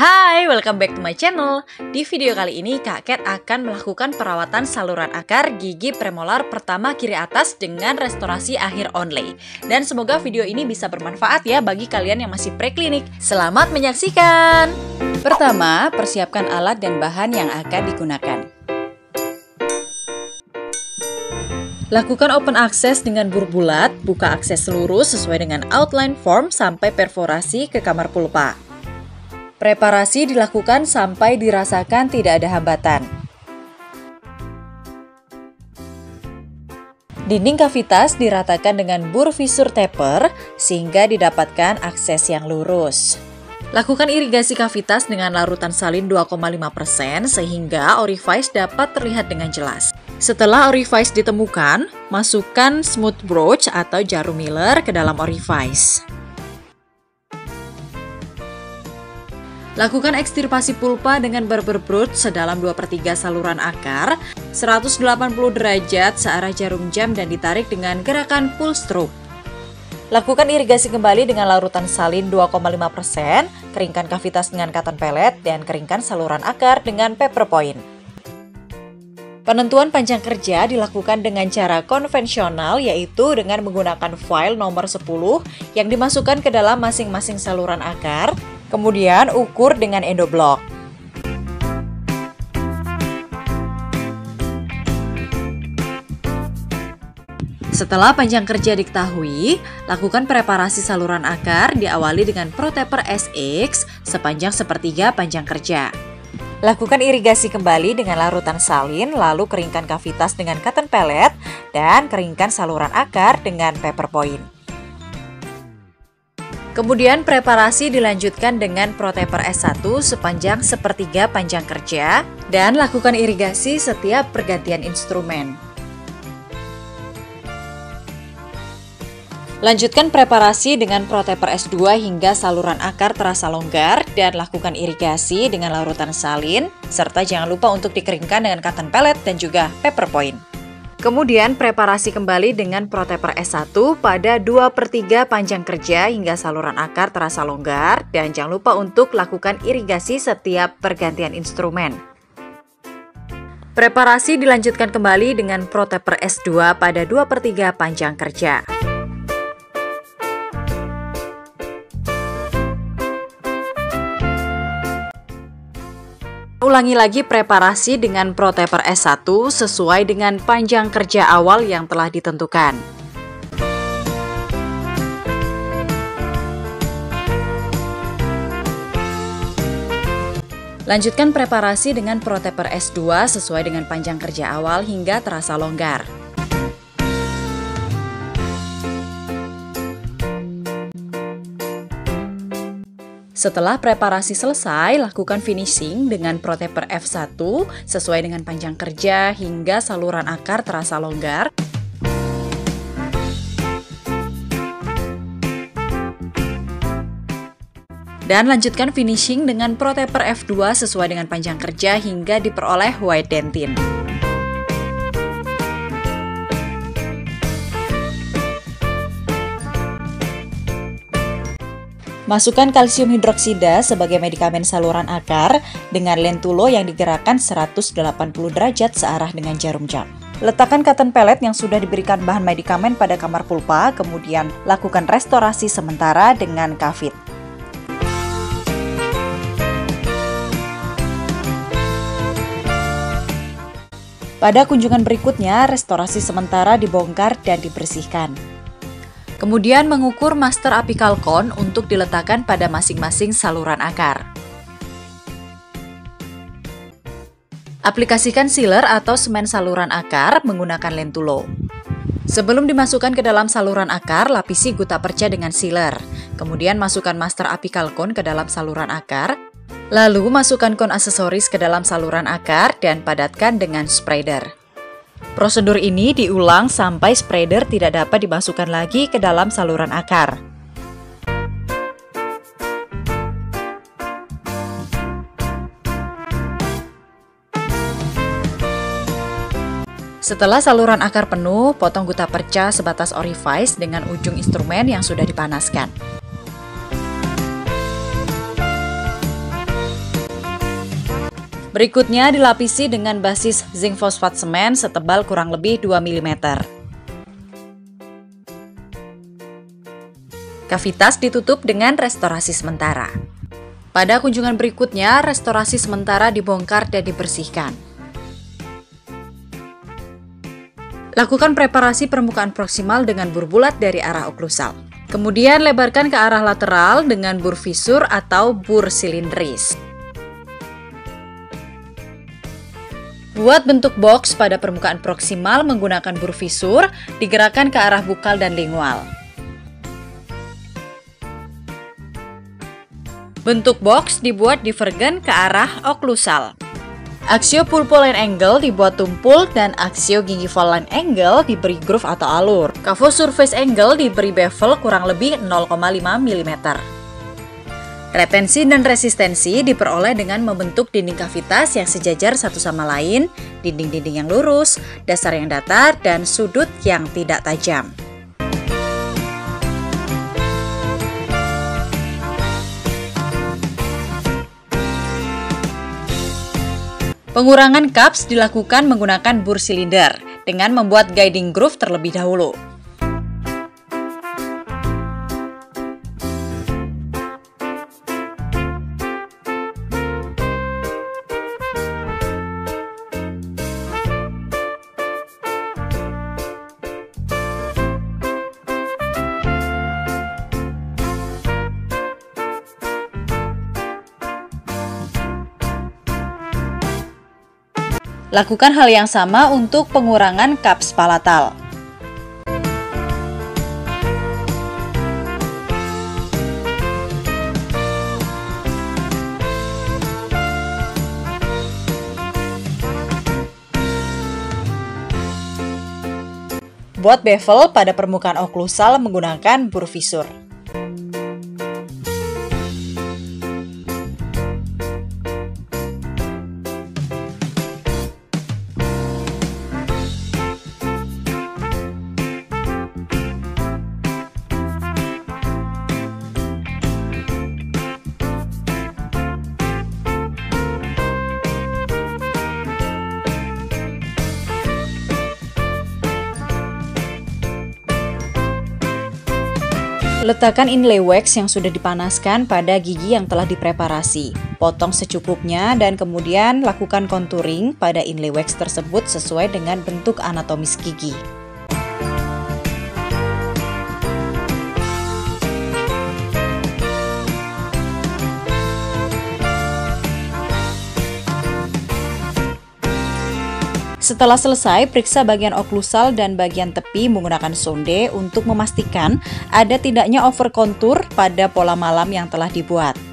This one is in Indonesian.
Hai, welcome back to my channel. Di video kali ini, Kak Cat akan melakukan perawatan saluran akar gigi premolar pertama kiri atas dengan restorasi akhir onlay. Dan semoga video ini bisa bermanfaat ya bagi kalian yang masih preklinik. Selamat menyaksikan! Pertama, persiapkan alat dan bahan yang akan digunakan. Lakukan open access dengan bur bulat, buka akses lurus sesuai dengan outline form sampai perforasi ke kamar pulpa. Preparasi dilakukan sampai dirasakan tidak ada hambatan. Dinding kavitas diratakan dengan bur visur taper sehingga didapatkan akses yang lurus. Lakukan irigasi kavitas dengan larutan salin 2,5% sehingga orifice dapat terlihat dengan jelas. Setelah orifice ditemukan, masukkan smooth broach atau jarum Miller ke dalam orifice. Lakukan ekstirpasi pulpa dengan barber broach sedalam 2/3 saluran akar, 180 derajat searah jarum jam dan ditarik dengan gerakan pull stroke. Lakukan irigasi kembali dengan larutan salin 2,5%, keringkan kavitas dengan cotton pellet, dan keringkan saluran akar dengan pepper point. Penentuan panjang kerja dilakukan dengan cara konvensional, yaitu dengan menggunakan file nomor 10 yang dimasukkan ke dalam masing-masing saluran akar, kemudian ukur dengan endoblock. Setelah panjang kerja diketahui, lakukan preparasi saluran akar diawali dengan ProTaper SX sepanjang 1/3 panjang kerja. Lakukan irigasi kembali dengan larutan salin, lalu keringkan kavitas dengan cotton pellet, dan keringkan saluran akar dengan pepper point. Kemudian preparasi dilanjutkan dengan ProTaper S1 sepanjang 1/3 panjang kerja dan lakukan irigasi setiap pergantian instrumen. Lanjutkan preparasi dengan ProTaper S2 hingga saluran akar terasa longgar dan lakukan irigasi dengan larutan salin, serta jangan lupa untuk dikeringkan dengan cotton pellet dan juga pepper point. Kemudian preparasi kembali dengan ProTaper S1 pada 2/3 panjang kerja hingga saluran akar terasa longgar dan jangan lupa untuk lakukan irigasi setiap pergantian instrumen. Preparasi dilanjutkan kembali dengan ProTaper S2 pada 2/3 panjang kerja. Ulangi lagi preparasi dengan ProTaper S1 sesuai dengan panjang kerja awal yang telah ditentukan. Lanjutkan preparasi dengan ProTaper S2 sesuai dengan panjang kerja awal hingga terasa longgar. Setelah preparasi selesai, lakukan finishing dengan ProTaper F1 sesuai dengan panjang kerja hingga saluran akar terasa longgar. Dan lanjutkan finishing dengan ProTaper F2 sesuai dengan panjang kerja hingga diperoleh white dentin. Masukkan kalsium hidroksida sebagai medikamen saluran akar dengan lentulo yang digerakkan 180 derajat searah dengan jarum jam. Letakkan cotton pellet yang sudah diberikan bahan medikamen pada kamar pulpa, kemudian lakukan restorasi sementara dengan kavit. Pada kunjungan berikutnya, restorasi sementara dibongkar dan dibersihkan. Kemudian mengukur master apical cone untuk diletakkan pada masing-masing saluran akar. Aplikasikan sealer atau semen saluran akar menggunakan lentulo. Sebelum dimasukkan ke dalam saluran akar, lapisi guta perca dengan sealer. Kemudian masukkan master apical cone ke dalam saluran akar. Lalu masukkan cone aksesoris ke dalam saluran akar dan padatkan dengan spreader. Prosedur ini diulang sampai spreader tidak dapat dimasukkan lagi ke dalam saluran akar. Setelah saluran akar penuh, potong guta perca sebatas orifice dengan ujung instrumen yang sudah dipanaskan. Berikutnya dilapisi dengan basis zinc fosfat semen setebal kurang lebih 2 mm. Kavitas ditutup dengan restorasi sementara. Pada kunjungan berikutnya, restorasi sementara dibongkar dan dibersihkan. Lakukan preparasi permukaan proksimal dengan bur bulat dari arah oklusal. Kemudian lebarkan ke arah lateral dengan bur visur atau bur silindris. Buat bentuk box pada permukaan proksimal menggunakan bur visur, digerakkan ke arah bukal dan lingual. Bentuk box dibuat divergen ke arah oklusal. Aksio pulpo line angle dibuat tumpul dan aksio gingival line angle diberi groove atau alur. Kavo surface angle diberi bevel kurang lebih 0,5 mm. Retensi dan resistensi diperoleh dengan membentuk dinding kavitas yang sejajar satu sama lain, dinding-dinding yang lurus, dasar yang datar, dan sudut yang tidak tajam. Pengurangan cups dilakukan menggunakan bur silinder dengan membuat guiding groove terlebih dahulu. Lakukan hal yang sama untuk pengurangan cups palatal. Buat bevel pada permukaan oklusal menggunakan bur visur. Letakkan inlay wax yang sudah dipanaskan pada gigi yang telah dipreparasi. Potong secukupnya dan kemudian lakukan contouring pada inlay wax tersebut sesuai dengan bentuk anatomis gigi. Setelah selesai, periksa bagian oklusal dan bagian tepi menggunakan sonde untuk memastikan ada tidaknya over contour pada pola malam yang telah dibuat.